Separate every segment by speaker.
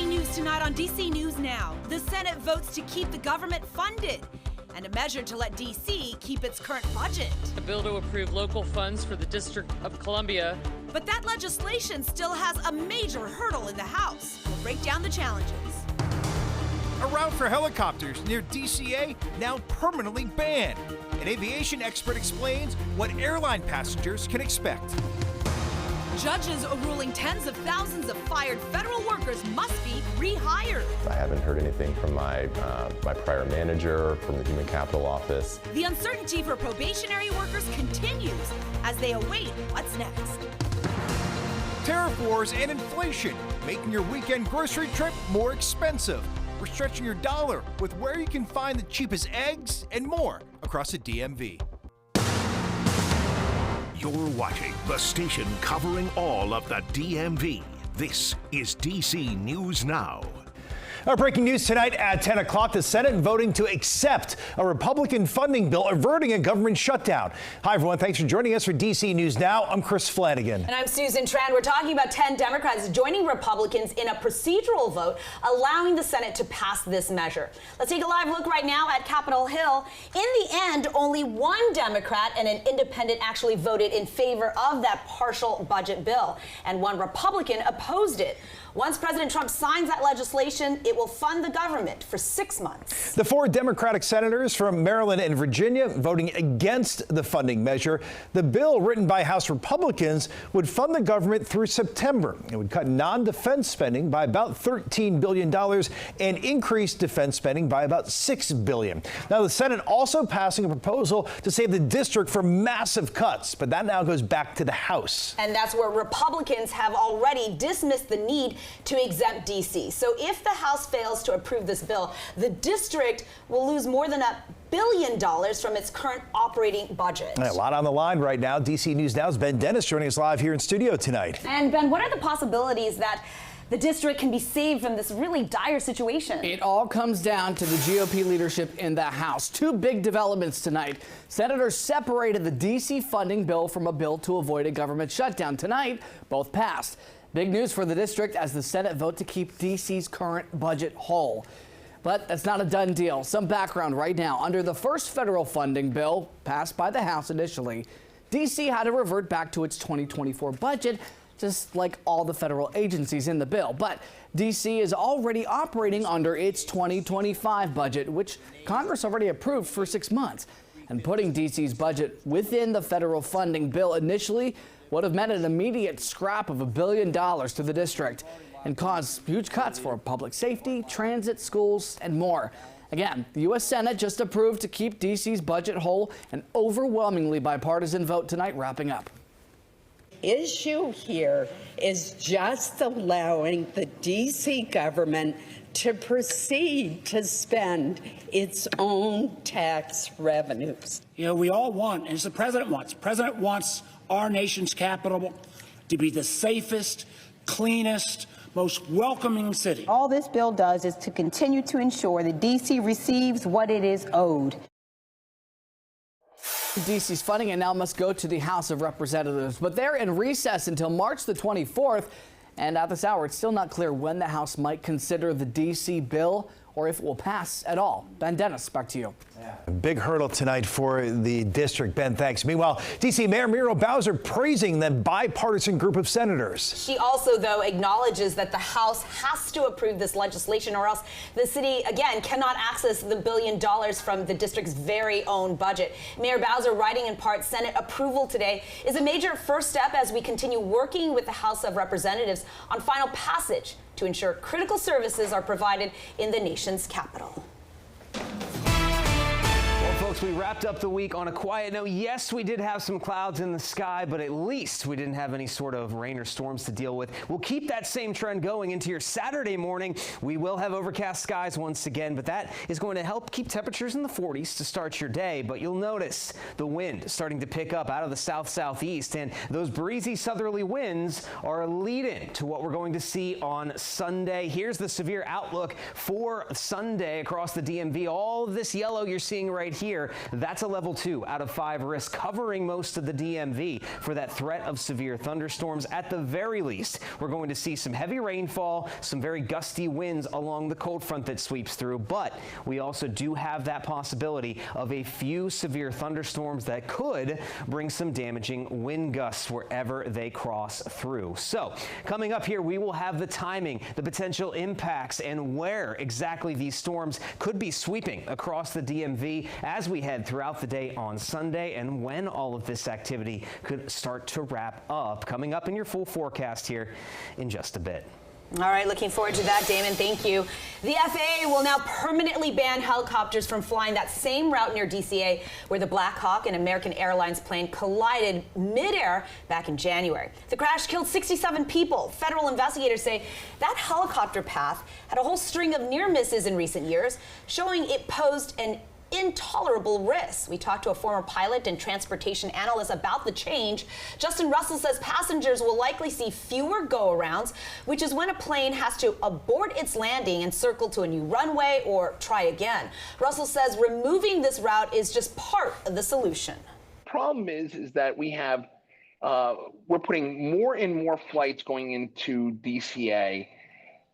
Speaker 1: Breaking news tonight on DC News Now. The Senate votes to keep the government funded and a measure to let DC keep its current budget.
Speaker 2: A bill to approve local funds for the District of Columbia.
Speaker 1: But that legislation still has a major hurdle in the House. We'll break down the challenges.
Speaker 3: A route for helicopters near DCA now permanently banned. An aviation expert explains what airline passengers can expect.
Speaker 1: Judges are ruling tens of thousands of fired federal workers must be rehired.
Speaker 4: I haven't heard anything from my prior manager, from the Human Capital Office.
Speaker 1: The uncertainty for probationary workers continues as they await what's next.
Speaker 3: Tariff wars and inflation making your weekend grocery trip more expensive. We're stretching your dollar with where you can find the cheapest eggs and more across the DMV.
Speaker 5: You're watching the station covering all of the DMV. This is DC News Now.
Speaker 6: Our breaking news tonight at 10 o'clock, the Senate voting to accept a Republican funding bill averting a government shutdown. Hi, everyone. Thanks for joining us for DC News Now. I'm Chris Flanagan.
Speaker 7: And I'm Susan Tran. We're talking about 10 Democrats joining Republicans in a procedural vote, allowing the Senate to pass this measure. Let's take a live look right now at Capitol Hill. In the end, only one Democrat and an independent actually voted in favor of that partial budget bill, and one Republican opposed it. Once President Trump signs that legislation, it will fund the government for 6 months.
Speaker 6: The 4 Democratic senators from Maryland and Virginia voting against the funding measure. The bill, written by House Republicans, would fund the government through September. It would cut non-defense spending by about $13 billion and increase defense spending by about $6 billion. Now, the Senate also passing a proposal to save the district from massive cuts, but that now goes back to the House.
Speaker 7: And that's where Republicans have already dismissed the need to exempt D.C. So if the House fails to approve this bill, the district will lose more than $1 billion from its current operating budget.
Speaker 6: A lot on the line right now. DC News Now's Ben Dennis joining us live here in studio tonight.
Speaker 7: And Ben, what are the possibilities that the district can be saved from this really dire situation?
Speaker 8: It all comes down to the GOP leadership in the House. 2 big developments tonight. Senators separated the D.C. funding bill from a bill to avoid a government shutdown. Tonight, both passed. Big news for the district as the Senate vote to keep D.C.'s current budget whole. But that's not a done deal. Some background right now. Under the first federal funding bill passed by the House initially, D.C. had to revert back to its 2024 budget, just like all the federal agencies in the bill. But D.C. is already operating under its 2025 budget, which Congress already approved for 6 months. And putting D.C.'s budget within the federal funding bill initially would have meant an immediate scrap of $1 billion to the district and caused huge cuts for public safety, transit, schools, and more. Again, the U.S. Senate just approved to keep D.C.'s budget whole, an overwhelmingly bipartisan vote tonight wrapping up.
Speaker 9: Issue here is just allowing the D.C. government to proceed to spend its own tax revenues.
Speaker 10: You know, we all want, as the president wants our nation's capital to be the safest, cleanest, most welcoming city.
Speaker 11: All this bill does is to continue to ensure that D.C. receives what it is owed.
Speaker 8: D.C.'s funding and now must go to the House of Representatives, but they're in recess until March the 24th. And at this hour, it's still not clear when the House might consider the D.C. bill or if it will pass at all. Ben Dennis, back to you.
Speaker 6: A big hurdle tonight for the district. Ben, thanks. Meanwhile, D.C. Mayor Muriel Bowser praising the bipartisan group of senators.
Speaker 7: She also, though, acknowledges that the House has to approve this legislation or else the city, again, cannot access the $1 billion from the district's very own budget. Mayor Bowser writing in part, Senate approval today is a major first step as we continue working with the House of Representatives on final passage to ensure critical services are provided in the nation's capital.
Speaker 12: Folks, we wrapped up the week on a quiet note. Yes, we did have some clouds in the sky, but at least we didn't have any sort of rain or storms to deal with. We'll keep that same trend going into your Saturday morning. We will have overcast skies once again, but that is going to help keep temperatures in the 40s to start your day. But you'll notice the wind starting to pick up out of the south-southeast, and those breezy southerly winds are a lead-in to what we're going to see on Sunday. Here's the severe outlook for Sunday across the DMV. All of this yellow you're seeing right here severe. That's a level 2 out of 5 risk, covering most of the DMV for that threat of severe thunderstorms. At the very least, we're going to see some heavy rainfall, some very gusty winds along the cold front that sweeps through, but we also do have that possibility of a few severe thunderstorms that could bring some damaging wind gusts wherever they cross through. So coming up here, we will have the timing, the potential impacts, and where exactly these storms could be sweeping across the DMV as we head throughout the day on Sunday, and when all of this activity could start to wrap up. Coming up in your full forecast here in just a bit.
Speaker 7: All right, looking forward to that, Damon. Thank you. The FAA will now permanently ban helicopters from flying that same route near DCA where the Black Hawk and American Airlines plane collided midair back in January. The crash killed 67 people. Federal investigators say that helicopter path had a whole string of near misses in recent years, showing it posed an intolerable risks. We talked to a former pilot and transportation analyst about the change. Justin Russell says passengers will likely see fewer go-arounds, which is when a plane has to abort its landing and circle to a new runway or try again. Russell says removing this route is just part of the solution.
Speaker 13: Problem is that we have we're putting more and more flights going into DCA.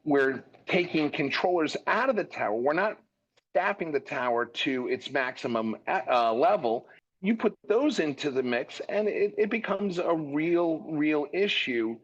Speaker 13: We're taking controllers out of the tower. We're not staffing the tower to its maximum level. You put those into the mix and it becomes a real issue.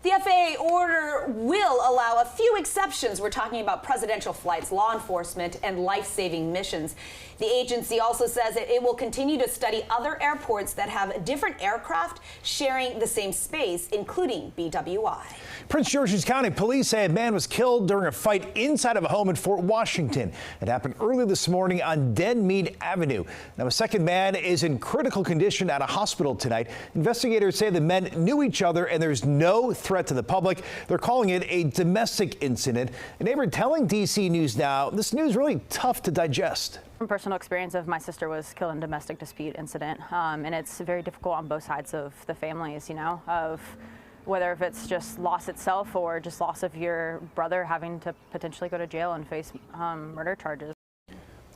Speaker 7: The FAA order will allow a few exceptions. We're talking about presidential flights, law enforcement, and life-saving missions. The agency also says that it will continue to study other airports that have different aircraft sharing the same space, including BWI.
Speaker 6: Prince George's County police say a man was killed during a fight inside of a home in Fort Washington. It happened early this morning on Denmead Avenue. Now, a second man is in critical condition at a hospital tonight. Investigators say the men knew each other and there's no threat to the public. They're calling it a domestic incident. A neighbor telling DC News Now this news really tough to digest.
Speaker 14: From personal experience of my sister was killed in a domestic dispute incident, and it's very difficult on both sides of the families, you know, of whether if it's just loss itself or just loss of your brother having to potentially go to jail and face murder charges.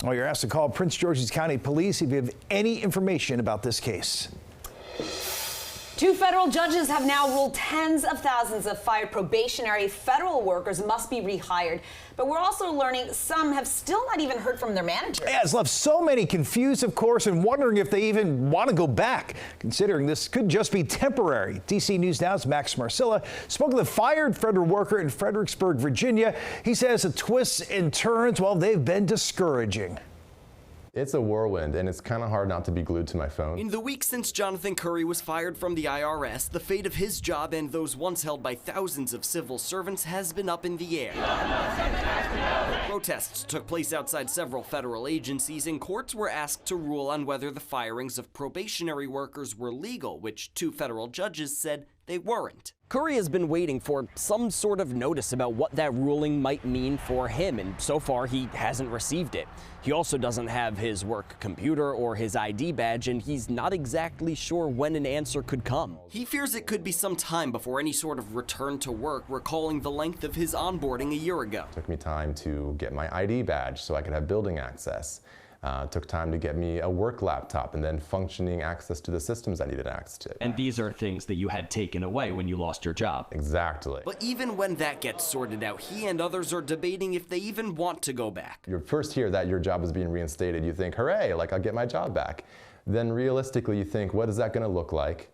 Speaker 6: Well, you're asked to call Prince George's County Police if you have any information about this case.
Speaker 7: 2 federal judges have now ruled tens of thousands of fired probationary federal workers must be rehired. But we're also learning some have still not even heard from their managers.
Speaker 6: Yeah, it's left so many confused, of course, and wondering if they even want to go back, considering this could just be temporary. DC News Now's Max Marcilla spoke to the fired federal worker in Fredericksburg, Virginia. He says the twists and turns, well, they've been discouraging.
Speaker 4: It's a whirlwind, and it's kind of hard not to be glued to my phone.
Speaker 15: In the weeks since Jonathan Curry was fired from the IRS, the fate of his job and those once held by thousands of civil servants has been up in the air. Protests took place outside several federal agencies, and courts were asked to rule on whether the firings of probationary workers were legal, which 2 federal judges said they weren't. Curry has been waiting for some sort of notice about what that ruling might mean for him, and so far he hasn't received it. He also doesn't have his work computer or his ID badge, and he's not exactly sure when an answer could come. He fears it could be some time before any sort of return to work, recalling the length of his onboarding a year ago.
Speaker 4: It took me time to get my ID badge so I could have building access. Took time to get me a work laptop and then functioning access to the systems I needed access to.
Speaker 16: And these are things that you had taken away when you lost your job.
Speaker 4: Exactly.
Speaker 15: But even when that gets sorted out, he and others are debating if they even want to go back.
Speaker 4: You first hear that your job is being reinstated, you think, hooray, like I'll get my job back. Then realistically you think, what is that going to look like?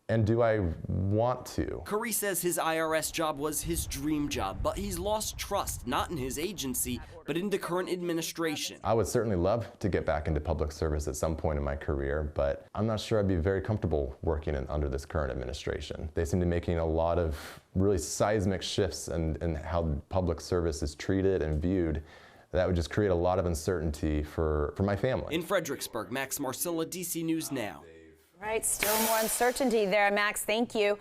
Speaker 4: And do I want to?
Speaker 15: Curry says his IRS job was his dream job, but he's lost trust, not in his agency, but in the current administration.
Speaker 4: I would certainly love to get back into public service at some point in my career, but I'm not sure I'd be very comfortable working under this current administration. They seem to be making a lot of really seismic shifts in how public service is treated and viewed. That would just create a lot of uncertainty for my family.
Speaker 15: In Fredericksburg, Max Marcilla, DC News Now.
Speaker 7: Right, still more uncertainty there, Max. Thank you.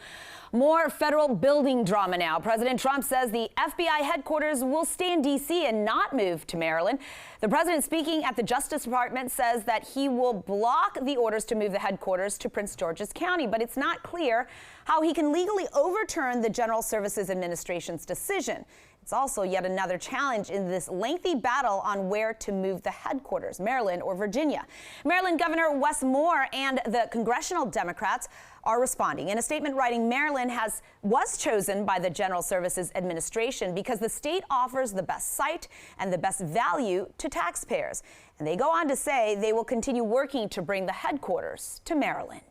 Speaker 7: More federal building drama now. President Trump says the FBI headquarters will stay in D.C. and not move to Maryland. The president, speaking at the Justice Department, says that he will block the orders to move the headquarters to Prince George's County, but it's not clear how he can legally overturn the General Services Administration's decision. It's also yet another challenge in this lengthy battle on where to move the headquarters, Maryland or Virginia. Maryland Governor Wes Moore and the congressional Democrats are responding. In a statement writing, Maryland was chosen by the General Services Administration because the state offers the best site and the best value to taxpayers. And they go on to say they will continue working to bring the headquarters to Maryland.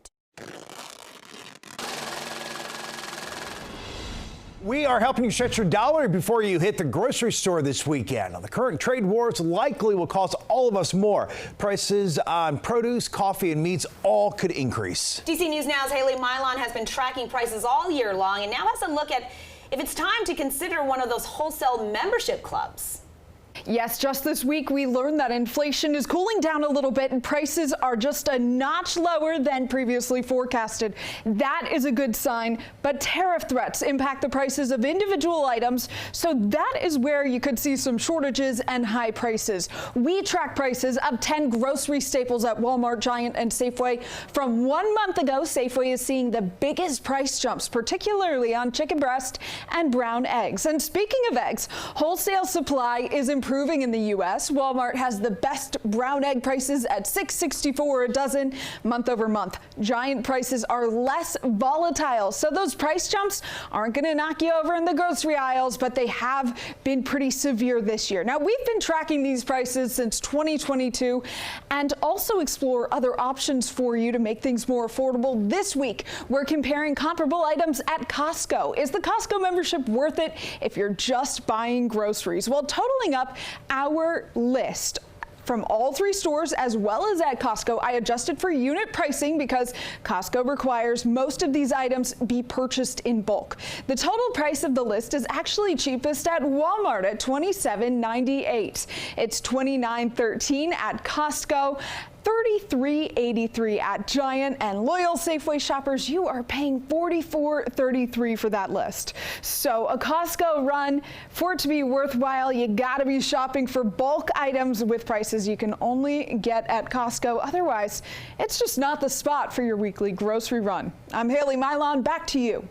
Speaker 6: We are helping you stretch your dollar before you hit the grocery store this weekend. The current trade wars likely will cost all of us more. Prices on produce, coffee, and meats all could increase.
Speaker 7: DC News Now's Haley Milon has been tracking prices all year long and now has a look at if it's time to consider one of those wholesale membership clubs.
Speaker 17: Yes, just this week we learned that inflation is cooling down a little bit and prices are just a notch lower than previously forecasted. That is a good sign, but tariff threats impact the prices of individual items, so that is where you could see some shortages and high prices. We track prices of 10 grocery staples at Walmart, Giant, and Safeway. From 1 month ago, Safeway is seeing the biggest price jumps, particularly on chicken breast and brown eggs. And speaking of eggs, wholesale supply is improving in the U.S. Walmart has the best brown egg prices at $6.64 a dozen month over month. Giant prices are less volatile, so those price jumps aren't going to knock you over in the grocery aisles, but they have been pretty severe this year. Now, we've been tracking these prices since 2022 and also explore other options for you to make things more affordable. This week, we're comparing comparable items at Costco. Is the Costco membership worth it if you're just buying groceries? Well, totaling up our list from all three stores as well as at Costco, I adjusted for unit pricing because Costco requires most of these items be purchased in bulk. The total price of the list is actually cheapest at Walmart at $27.98. It's $29.13 at Costco, $33.83 at Giant, and loyal Safeway shoppers, you are paying $44.33 for that list. So a Costco run, for it to be worthwhile, you gotta be shopping for bulk items with prices you can only get at Costco. Otherwise, it's just not the spot for your weekly grocery run. I'm Haley Milon, back to you.